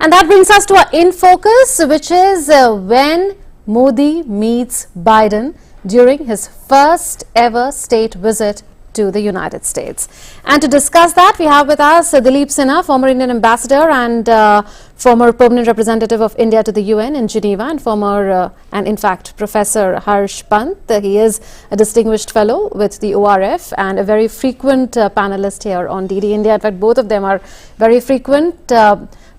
And that brings us to our In Focus, which is when Modi meets Biden during his first ever state visit to the United States. And to discuss that, we have with us Dileep Sinha, former Indian ambassador and former permanent representative of India to the UN in Geneva, and former and in fact Professor Harsh Pant. He is a distinguished fellow with the ORF and a very frequent panelist here on DD India. In fact, both of them are very frequent.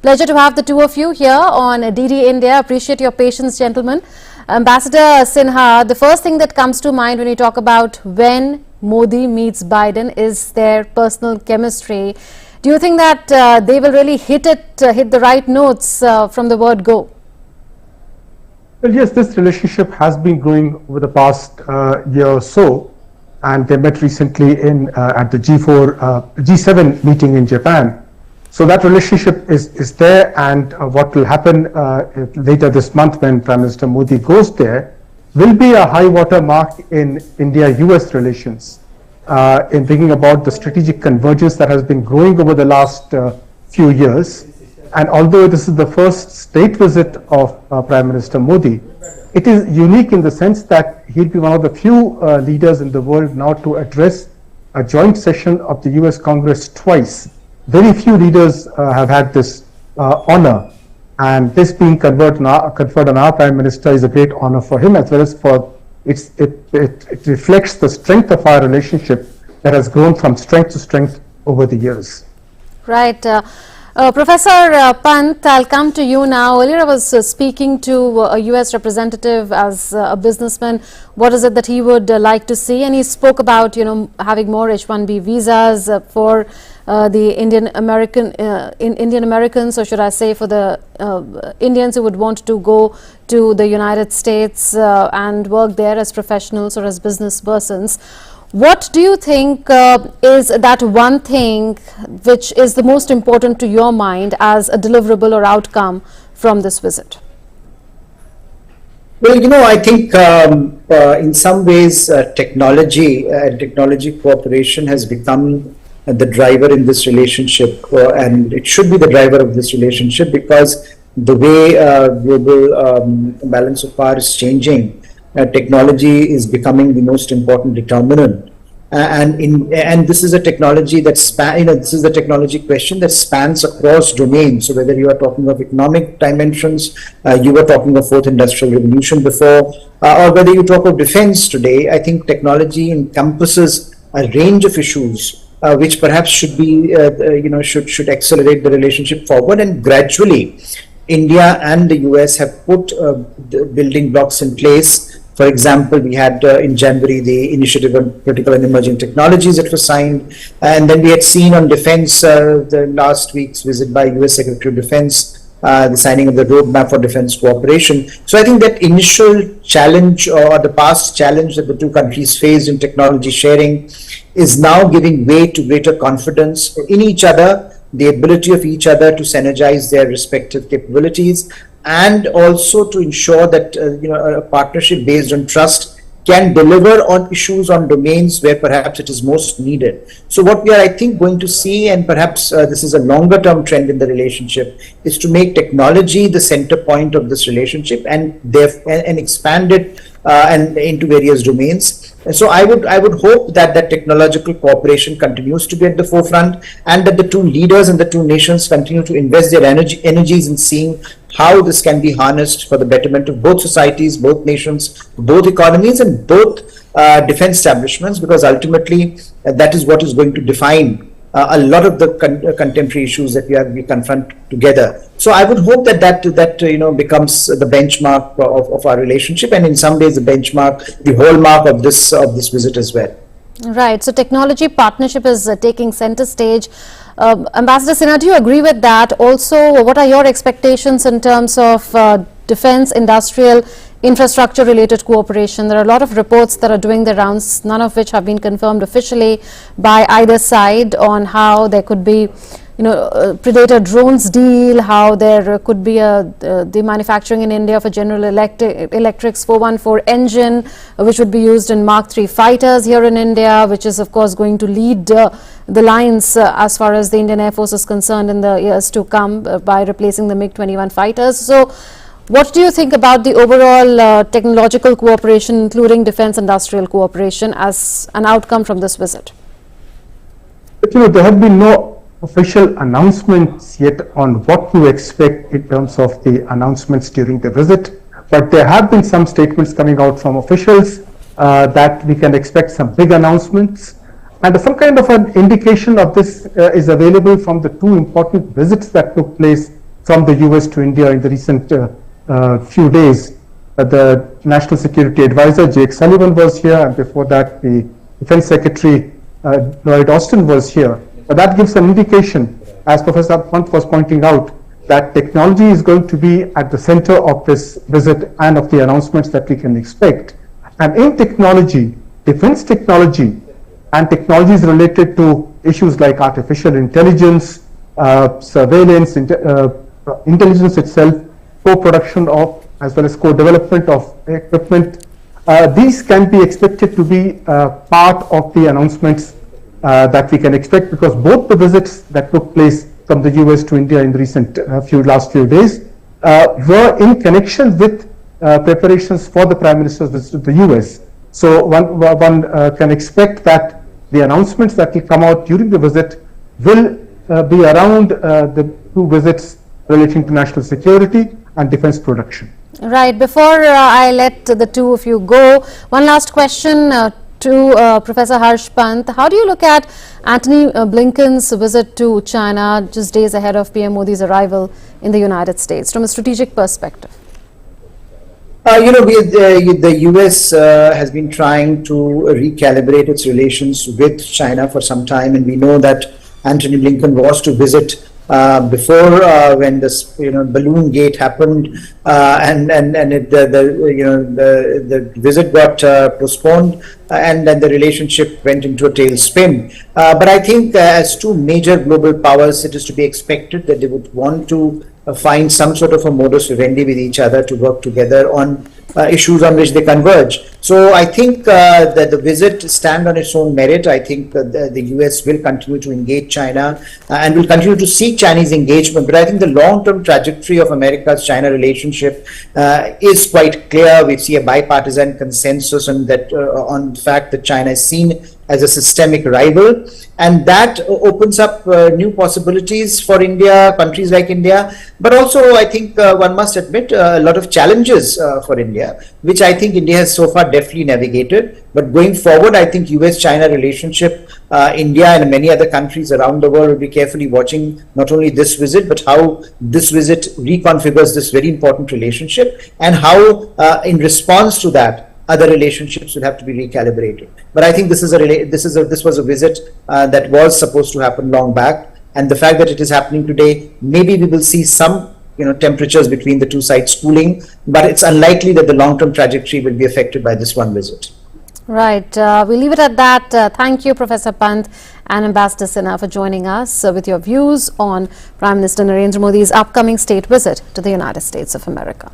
Pleasure to have the two of you here on DD India. Appreciate your patience, gentlemen. Ambassador Sinha, the first thing that comes to mind when you talk about when Modi meets Biden is their personal chemistry. Do you think that they will really hit the right notes from the word go? Well, yes, this relationship has been growing over the past year or so, and they met recently at the G7 meeting in Japan. So that relationship is there, and what will happen later this month when Prime Minister Modi goes there will be a high water mark in India-US relations in bringing about the strategic convergence that has been growing over the last few years. And although this is the first state visit of Prime Minister Modi, it is unique in the sense that he'll be one of the few leaders in the world now to address a joint session of the US Congress twice. Very few leaders have had this honor, and this being conferred on our Prime Minister is a great honor for him, as well as for it reflects the strength of our relationship that has grown from strength to strength over the years. Right. Professor Pant, I'll come to you now. Earlier I was speaking to a US representative as a businessman. What is it that he would like to see? And he spoke about, having more H-1B visas for the Indian Americans, or should I say for the Indians who would want to go to the United States and work there as professionals or as business persons. What do you think is that one thing which is the most important to your mind as a deliverable or outcome from this visit? Well, I think in some ways technology and technology cooperation has become the driver in this relationship, and it should be the driver of this relationship, because the way global balance of power is changing, technology is becoming the most important determinant, and this is a technology that this is the technology question that spans across domains. So whether you are talking of economic dimensions, you were talking of fourth industrial revolution before, or whether you talk of defense today, I think technology encompasses a range of issues which perhaps should be should accelerate the relationship forward. And gradually India and the US have put building blocks in place. For example, we had in January the Initiative on Critical and Emerging Technologies that was signed, and then we had seen on defense the last week's visit by US Secretary of Defense, the signing of the roadmap for defense cooperation. So I think that initial challenge, or the past challenge that the two countries faced in technology sharing, is now giving way to greater confidence in each other, the ability of each other to synergize their respective capabilities, and also to ensure that a partnership based on trust can deliver on issues, on domains where perhaps it is most needed. So what we are, I think, going to see, and perhaps this is a longer term trend in the relationship, is to make technology the center point of this relationship and expand it and into various domains. And so I would hope that that technological cooperation continues to be at the forefront, and that the two leaders and the two nations continue to invest their energies in seeing how this can be harnessed for the betterment of both societies, both nations, both economies, and both defense establishments, because ultimately that is what is going to define a lot of the contemporary issues that we confront together. So I would hope that becomes the benchmark of our relationship, and in some ways the benchmark, the hallmark of this visit as well. Right. So technology partnership is taking center stage. Ambassador Sinha, do you agree with that? Also, what are your expectations in terms of defense, industrial, infrastructure related cooperation? There are a lot of reports that are doing the rounds, none of which have been confirmed officially by either side, on how there could be Predator drones deal, how there could be the manufacturing in India of a General Electric's 414 engine, which would be used in Mark III fighters here in India, which is of course going to lead the lines as far as the Indian Air Force is concerned in the years to come by replacing the MiG-21 fighters. So what do you think about the overall technological cooperation, including defense industrial cooperation, as an outcome from this visit? But there have been no official announcements yet on what to expect in terms of the announcements during the visit. But there have been some statements coming out from officials that we can expect some big announcements. And some kind of an indication of this is available from the two important visits that took place from the US to India in the recent few days. The National Security Advisor, Jake Sullivan, was here, and before that, the Defense Secretary, Lloyd Austin, was here. But that gives an indication, as Professor Pant was pointing out, that technology is going to be at the center of this visit and of the announcements that we can expect. And in technology, defense technology, and technologies related to issues like artificial intelligence, surveillance, intelligence itself, co-production of, as well as co-development of equipment. These can be expected to be part of the announcements that we can expect, because both the visits that took place from the US to India in the recent last few days were in connection with preparations for the Prime Minister's visit to the US. So one can expect that the announcements that will come out during the visit will be around the two visits relating to national security and defense production. Right. Before I let the two of you go, one last question to Professor Harsh Pant. How do you look at Antony Blinken's visit to China just days ahead of PM Modi's arrival in the United States from a strategic perspective? The US has been trying to recalibrate its relations with China for some time, and we know that Antony Blinken was to visit before when this balloon gate happened, and the visit got postponed, and then the relationship went into a tailspin. But I think as two major global powers, it is to be expected that they would want to find some sort of a modus vivendi with each other to work together on issues on which they converge. So I think that the visit stand on its own merit. I think the US will continue to engage China and will continue to seek Chinese engagement. But I think the long-term trajectory of America's-China relationship is quite clear. We see a bipartisan consensus on that, on the fact that China is seen as a systemic rival, and that opens up new possibilities for India, countries like India, but also I think one must admit a lot of challenges for India, which I think India has so far deftly navigated. But going forward, I think US-China relationship, India and many other countries around the world will be carefully watching not only this visit, but how this visit reconfigures this very important relationship, and how in response to that, other relationships will have to be recalibrated. But I think this was a visit that was supposed to happen long back, and the fact that it is happening today, maybe we will see some temperatures between the two sides cooling, but it's unlikely that the long-term trajectory will be affected by this one visit. Right. We leave it at that. Thank you, Professor Pant and Ambassador Sinha, for joining us with your views on Prime Minister Narendra Modi's upcoming state visit to the United States of America.